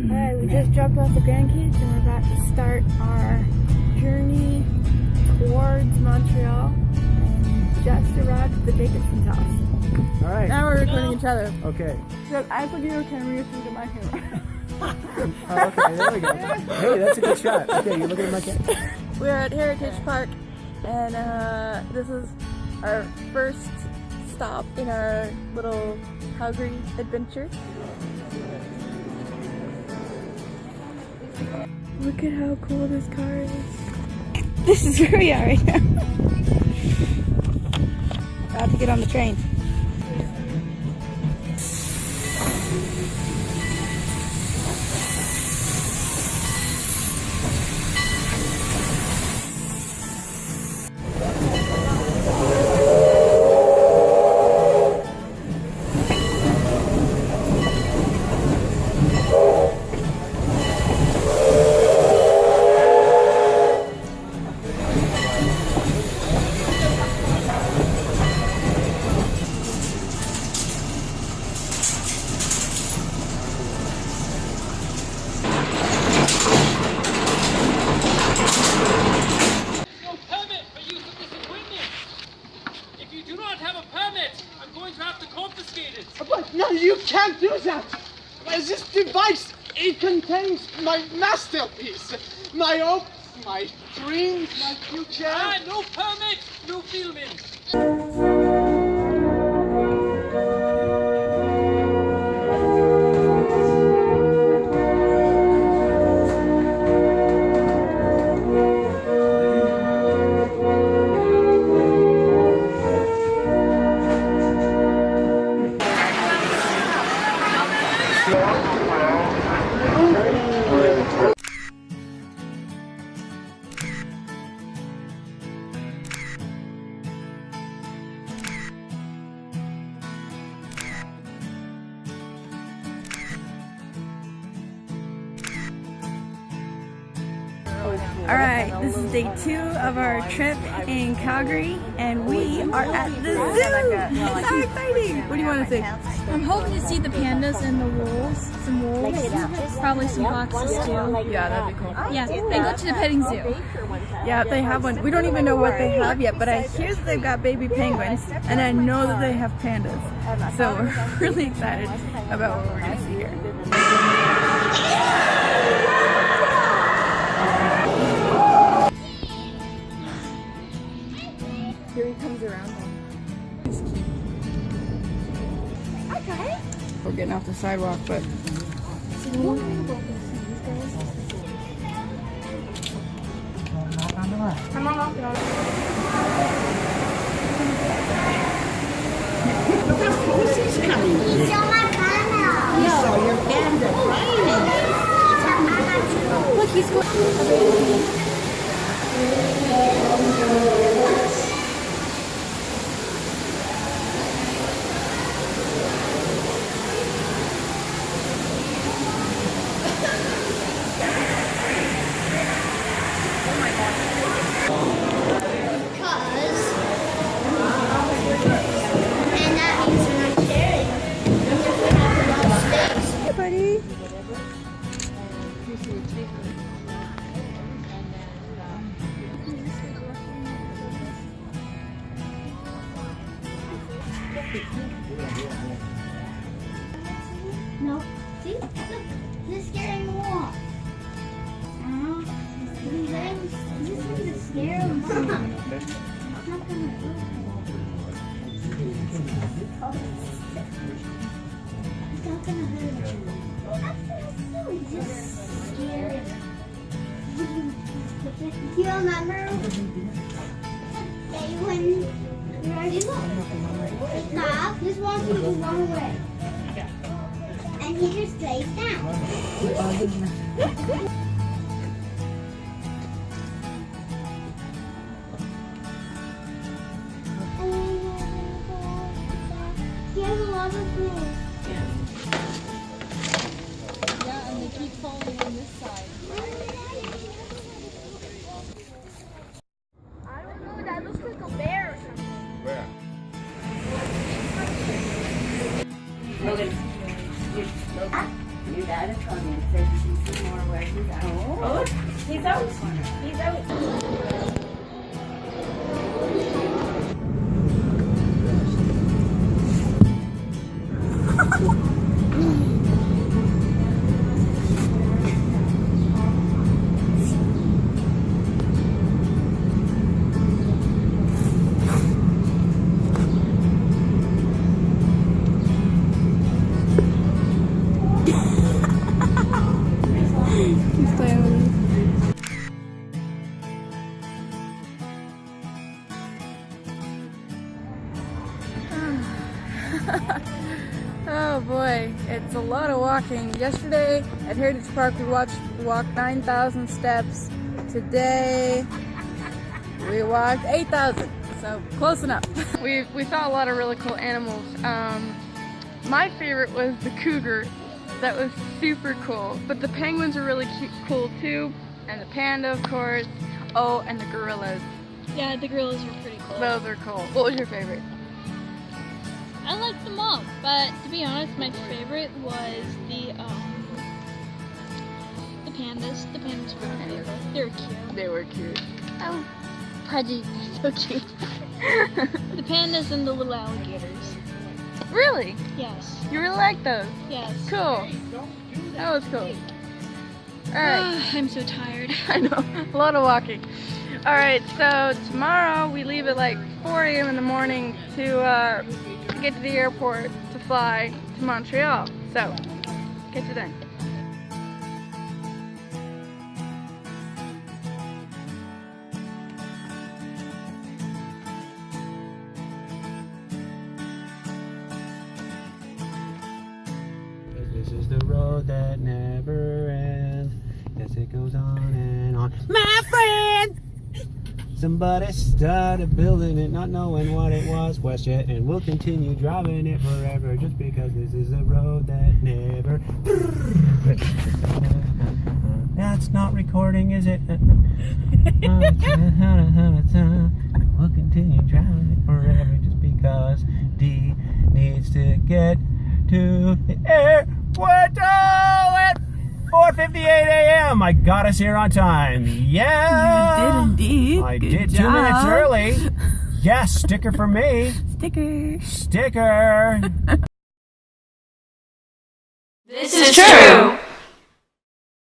Alright, we just dropped off the grandkids and we're about to start our journey towards Montreal and just arrived at the Jacobson's house. Alright. Now we're recording each other. Okay. So I put your camera, you look at my camera. Oh, okay, there we go. Hey, that's a good shot. Okay, you're looking at my camera. We're at Heritage Park and this is our first stop in our little Calgary adventure. Look at how cool this car is. This is where we are right now. About to get on the train. No, you can't do that! This device, it contains my masterpiece, my hopes, my dreams, my future. No permit, no filming. Alright, this is day 2 of our trip in Calgary and we are at the zoo! It's so exciting! What do you want to say? I'm hoping to see the pandas and the wolves, some wolves, probably some foxes too. Yeah, that'd be cool. Yeah, and go to the petting zoo. Yeah, they have one. We don't even know what they have yet, but I hear that they've got baby penguins and I know that they have pandas. So we're really excited about what we're going to see here. Here he comes around them. Okay. We're getting off the sidewalk, but come on, Look how close he's coming. He saw my panda. He saw your panda crying. Look, he's going. No. See? Look. This is scaring more. This one's a scare more. It's not gonna hurt. It's not gonna hurt. It's just scary. Do you remember when you already looked? Stop. Just want you to run away. And he just stays down. He has a lot of things. Yeah, and they keep falling on this side. I don't know, that looks like a bear or something. Where? Logan, your dad is coming. He's playing with us. Oh boy, it's a lot of walking. Yesterday at Heritage Park we walked 9,000 steps. Today we walked 8,000, so close enough. We saw a lot of really cool animals. My favorite was the cougar. That was super cool. But the penguins are really cool too, and the panda, of course. Oh, and the gorillas. Yeah, the gorillas are pretty cool. Those are cool. What was your favorite? I liked them all, but to be honest, my favorite was the pandas. The pandas were my favorite. They were cute. They were cute. Oh, Pudgy, so cute. The pandas and the little alligators. Really? Yes. You really like those? Yes. Cool. That was cool. Alright. I'm so tired. I know. A lot of walking. Alright, so tomorrow we leave at like 4 a.m. in the morning to get to the airport to fly to Montreal. So, catch you then. This is the road that never ends. Yes, it goes on and on. My friend! Somebody started building it, not knowing what it was. WestJet, and we'll continue driving it forever, just because this is a road that never. That's not recording, is it? We'll continue driving it forever, just because D needs to get to the airport at 4:58 a.m. I got us here on time. Yeah, You did indeed. I Good did job. 2 minutes early. Yes, sticker for me. Sticker. Sticker. This is true.